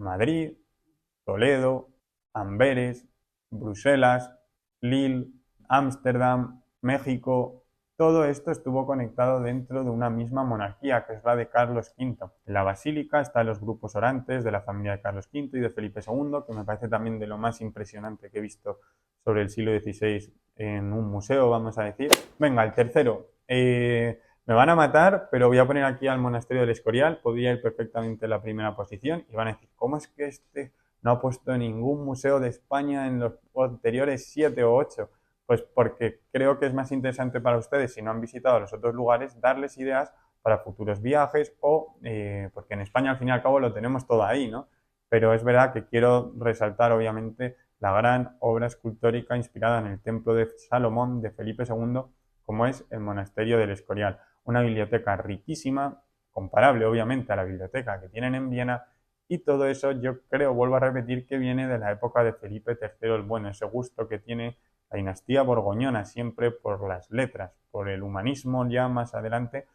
Madrid, Toledo, Amberes, Bruselas, Lille, Ámsterdam, México. Todo esto estuvo conectado dentro de una misma monarquía, que es la de Carlos V. En la basílica están los grupos orantes de la familia de Carlos V y de Felipe II, que me parece también de lo más impresionante que he visto sobre el siglo XVI en un museo, vamos a decir. Venga, el tercero. Me van a matar, pero voy a poner aquí al monasterio del Escorial. Podría ir perfectamente en la primera posición y van a decir, ¿cómo es que este no ha puesto ningún museo de España en los anteriores 7 o 8? Pues porque creo que es más interesante para ustedes, si no han visitado los otros lugares, darles ideas para futuros viajes o porque en España al fin y al cabo lo tenemos todo ahí, ¿no? Pero es verdad que quiero resaltar obviamente la gran obra escultórica inspirada en el templo de Salomón de Felipe II, como es el monasterio del Escorial. Una biblioteca riquísima, comparable obviamente a la biblioteca que tienen en Viena, y todo eso yo creo, vuelvo a repetir, que viene de la época de Felipe III el Bueno, ese gusto que tiene la dinastía borgoñona siempre por las letras, por el humanismo ya más adelante,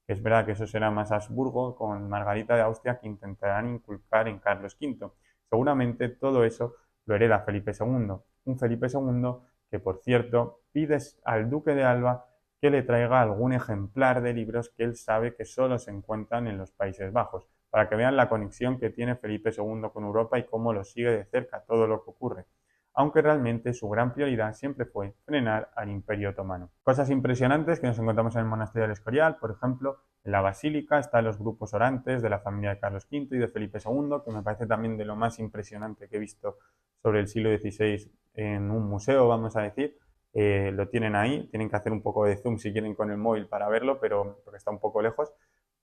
que es verdad que eso será más Habsburgo con Margarita de Austria, que intentarán inculcar en Carlos V. Seguramente todo eso lo hereda Felipe II, un Felipe II que, por cierto, pide al duque de Alba que le traiga algún ejemplar de libros que él sabe que solo se encuentran en los Países Bajos, para que vean la conexión que tiene Felipe II con Europa y cómo lo sigue de cerca todo lo que ocurre, aunque realmente su gran prioridad siempre fue frenar al Imperio Otomano. Cosas impresionantes que nos encontramos en el monasterio del Escorial, por ejemplo, en la basílica están los grupos orantes de la familia de Carlos V y de Felipe II, que me parece también de lo más impresionante que he visto sobre el siglo XVI en un museo, vamos a decir. Lo tienen ahí, tienen que hacer un poco de zoom si quieren con el móvil para verlo, pero porque está un poco lejos,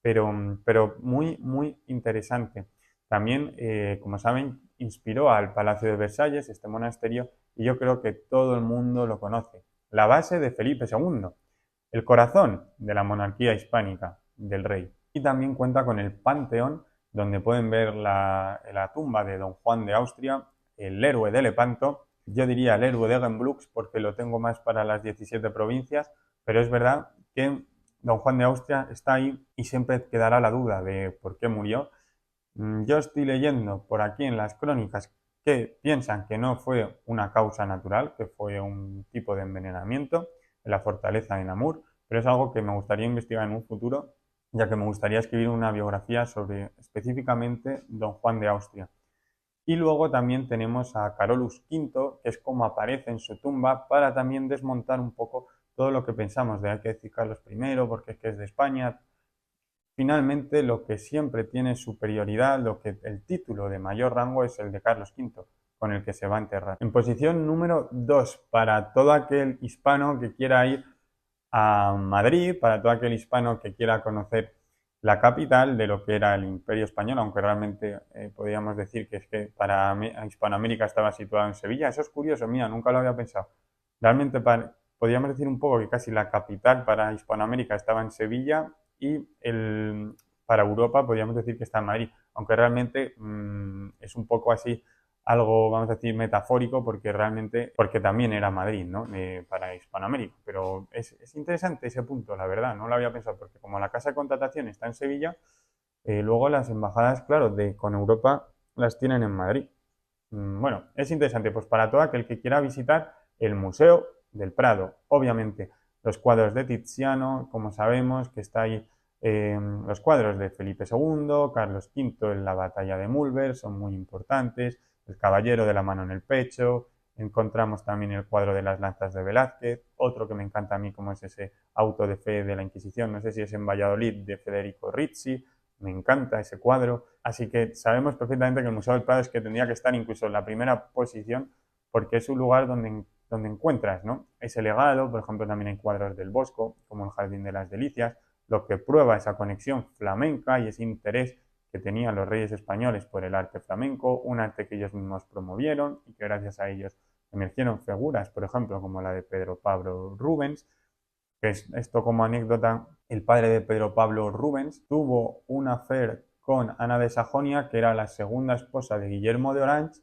pero muy, muy interesante. También, como saben, inspiró al Palacio de Versalles, este monasterio, y yo creo que todo el mundo lo conoce. La base de Felipe II, el corazón de la monarquía hispánica del rey. Y también cuenta con el Panteón, donde pueden ver la tumba de don Juan de Austria, el héroe de Lepanto. Yo diría el héroe de Gembloux porque lo tengo más para las 17 provincias, pero es verdad que don Juan de Austria está ahí y siempre quedará la duda de por qué murió. Yo estoy leyendo por aquí en las crónicas que piensan que no fue una causa natural, que fue un tipo de envenenamiento en la fortaleza de Namur, pero es algo que me gustaría investigar en un futuro, ya que me gustaría escribir una biografía sobre específicamente don Juan de Austria. Y luego también tenemos a Carolus V, que es como aparece en su tumba, para también desmontar un poco todo lo que pensamos de hay que decir Carlos I, porque es que es de España. Finalmente, lo que siempre tiene superioridad, lo que el título de mayor rango es el de Carlos V, con el que se va a enterrar. En posición número 2, para todo aquel hispano que quiera ir a Madrid, para todo aquel hispano que quiera conocer la capital de lo que era el Imperio Español, aunque realmente podríamos decir que es que para Hispanoamérica estaba situado en Sevilla. Eso es curioso, mira, nunca lo había pensado. Realmente podríamos decir un poco que casi la capital para Hispanoamérica estaba en Sevilla y para Europa podríamos decir que está en Madrid, aunque realmente es un poco así algo, vamos a decir, metafórico, porque realmente, porque también era Madrid, ¿no? Para Hispanoamérica. Pero es interesante ese punto, la verdad, no lo había pensado, porque como la casa de contratación está en Sevilla, luego las embajadas, claro, con Europa las tienen en Madrid. Bueno, es interesante, pues para todo aquel que quiera visitar el Museo del Prado, obviamente los cuadros de Tiziano, como sabemos, que está ahí, los cuadros de Felipe II, Carlos V en la batalla de Mulver, son muy importantes, el caballero de la mano en el pecho, encontramos también el cuadro de las lanzas de Velázquez, otro que me encanta a mí como es ese auto de fe de la Inquisición, no sé si es en Valladolid, de Federico Rizzi, me encanta ese cuadro, así que sabemos perfectamente que el Museo del Prado es que tendría que estar incluso en la primera posición porque es un lugar donde encuentras, ¿no?, ese legado. Por ejemplo, también hay cuadros del Bosco, como el Jardín de las Delicias, lo que prueba esa conexión flamenca y ese interés que tenían los reyes españoles por el arte flamenco, un arte que ellos mismos promovieron y que gracias a ellos emergieron figuras, por ejemplo, como la de Pedro Pablo Rubens, que es esto como anécdota, el padre de Pedro Pablo Rubens tuvo un affair con Ana de Sajonia, que era la segunda esposa de Guillermo de Orange,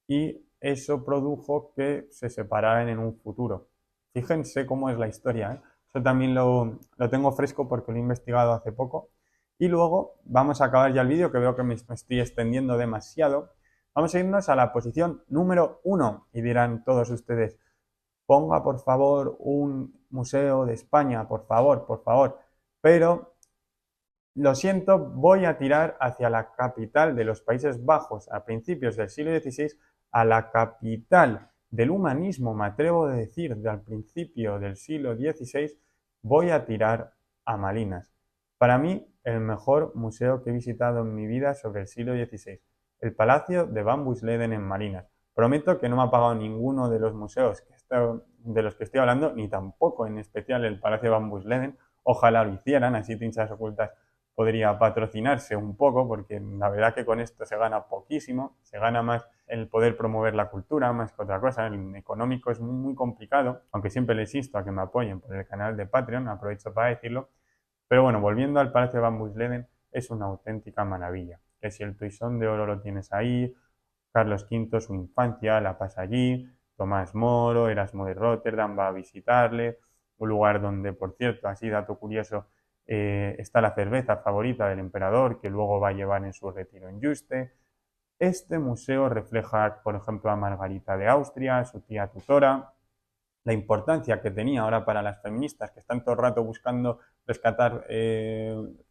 y eso produjo que se separaran en un futuro. Fíjense cómo es la historia, ¿eh? Eso también lo tengo fresco porque lo he investigado hace poco Y luego vamos a acabar ya el vídeo, que veo que me estoy extendiendo demasiado. Vamos a irnos a la posición número 1 y dirán todos ustedes, ponga por favor un museo de España, por favor, por favor. Pero lo siento, voy a tirar hacia la capital de los Países Bajos a principios del siglo XVI, a la capital del humanismo, me atrevo a decir, al principio del siglo XVI, voy a tirar a Malinas. Para mí, el mejor museo que he visitado en mi vida sobre el siglo XVI, el Palacio de Van Buisleden en Malinas. Prometo que no me ha pagado ninguno de los museos de los que estoy hablando, ni tampoco en especial el Palacio de Van Buisleden. Ojalá lo hicieran, así Tinchas Ocultas podría patrocinarse un poco, porque la verdad que con esto se gana poquísimo, se gana más el poder promover la cultura más que otra cosa. El económico es muy complicado, aunque siempre les insto a que me apoyen por el canal de Patreon, aprovecho para decirlo. Pero bueno, volviendo al Palacio de Van Buisleden, es una auténtica maravilla. Que si el Toisón de Oro lo tienes ahí, Carlos V, su infancia, la pasa allí, Tomás Moro, Erasmo de Róterdam va a visitarle, un lugar donde, por cierto, así dato curioso, está la cerveza favorita del emperador, que luego va a llevar en su retiro en Yuste. Este museo refleja, por ejemplo, a Margarita de Austria, su tía tutora, la importancia que tenía ahora para las feministas que están todo el rato buscando rescatar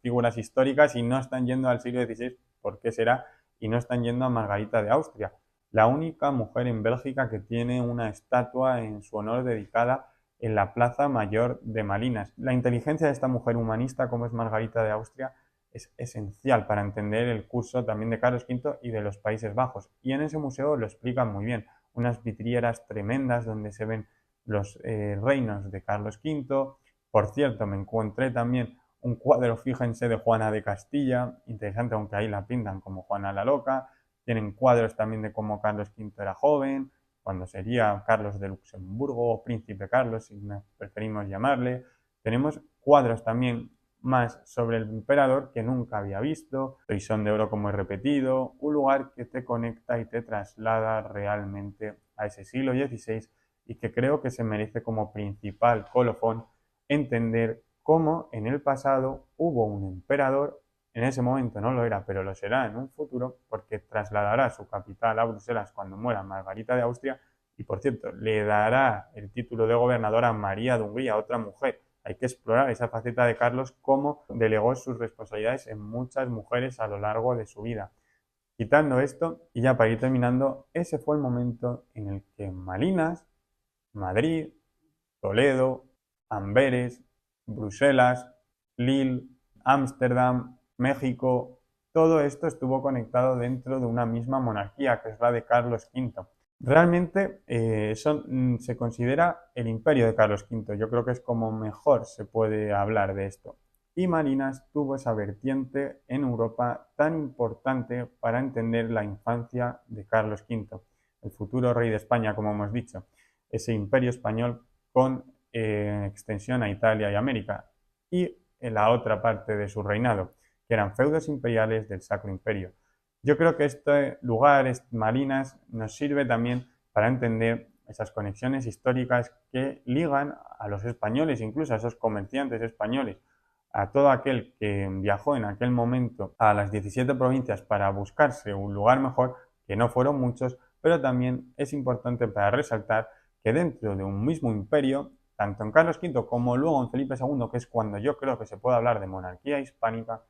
figuras históricas y no están yendo al siglo XVI, ¿por qué será? Y no están yendo a Margarita de Austria, la única mujer en Bélgica que tiene una estatua en su honor dedicada en la Plaza Mayor de Malinas. La inteligencia de esta mujer humanista como es Margarita de Austria es esencial para entender el curso también de Carlos V y de los Países Bajos. Y en ese museo lo explican muy bien. Unas vidrieras tremendas donde se ven los reinos de Carlos V. Por cierto, me encontré también un cuadro, fíjense, de Juana de Castilla, interesante, aunque ahí la pintan como Juana la Loca. Tienen cuadros también de cómo Carlos V era joven, cuando sería Carlos de Luxemburgo o Príncipe Carlos, si preferimos llamarle. Tenemos cuadros también más sobre el emperador que nunca había visto, Toisón de Oro como he repetido, un lugar que te conecta y te traslada realmente a ese siglo XVI y que creo que se merece como principal colofón entender cómo en el pasado hubo un emperador, en ese momento no lo era, pero lo será en un futuro, porque trasladará su capital a Bruselas cuando muera Margarita de Austria y, por cierto, le dará el título de gobernadora a María de Hungría, otra mujer. Hay que explorar esa faceta de Carlos, cómo delegó sus responsabilidades en muchas mujeres a lo largo de su vida. Quitando esto, y ya para ir terminando, ese fue el momento en el que Malinas, Madrid, Toledo, Amberes, Bruselas, Lille, Ámsterdam, México, todo esto estuvo conectado dentro de una misma monarquía, que es la de Carlos V. Realmente se considera el imperio de Carlos V. Yo creo que es como mejor se puede hablar de esto. Y Malinas tuvo esa vertiente en Europa tan importante para entender la infancia de Carlos V, el futuro rey de España, como hemos dicho, ese imperio español con extensión a Italia y América, y en la otra parte de su reinado, que eran feudos imperiales del Sacro Imperio. Yo creo que este lugar, Malinas, nos sirve también para entender esas conexiones históricas que ligan a los españoles, incluso a esos comerciantes españoles, a todo aquel que viajó en aquel momento a las 17 provincias para buscarse un lugar mejor, que no fueron muchos, pero también es importante para resaltar que dentro de un mismo imperio, tanto en Carlos V como luego en Felipe II, que es cuando yo creo que se puede hablar de monarquía hispánica,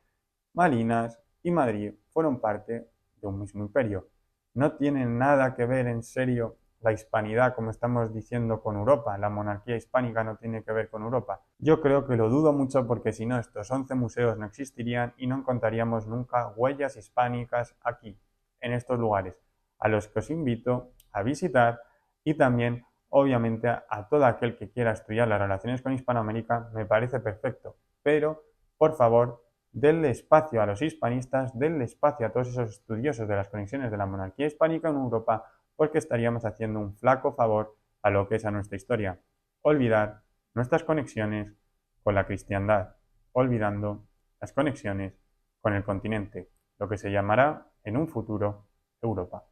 Malinas y Madrid fueron parte de un mismo imperio. No tienen nada que ver en serio la hispanidad, como estamos diciendo, con Europa. La monarquía hispánica no tiene que ver con Europa. Yo creo que lo dudo mucho porque si no, estos 11 museos no existirían y no encontraríamos nunca huellas hispánicas aquí, en estos lugares, a los que os invito a visitar y también, obviamente, a todo aquel que quiera estudiar las relaciones con Hispanoamérica, me parece perfecto. Pero, por favor, denle espacio a los hispanistas, denle espacio a todos esos estudiosos de las conexiones de la monarquía hispánica en Europa, porque estaríamos haciendo un flaco favor a lo que es a nuestra historia. Olvidar nuestras conexiones con la cristiandad, olvidando las conexiones con el continente, lo que se llamará en un futuro Europa.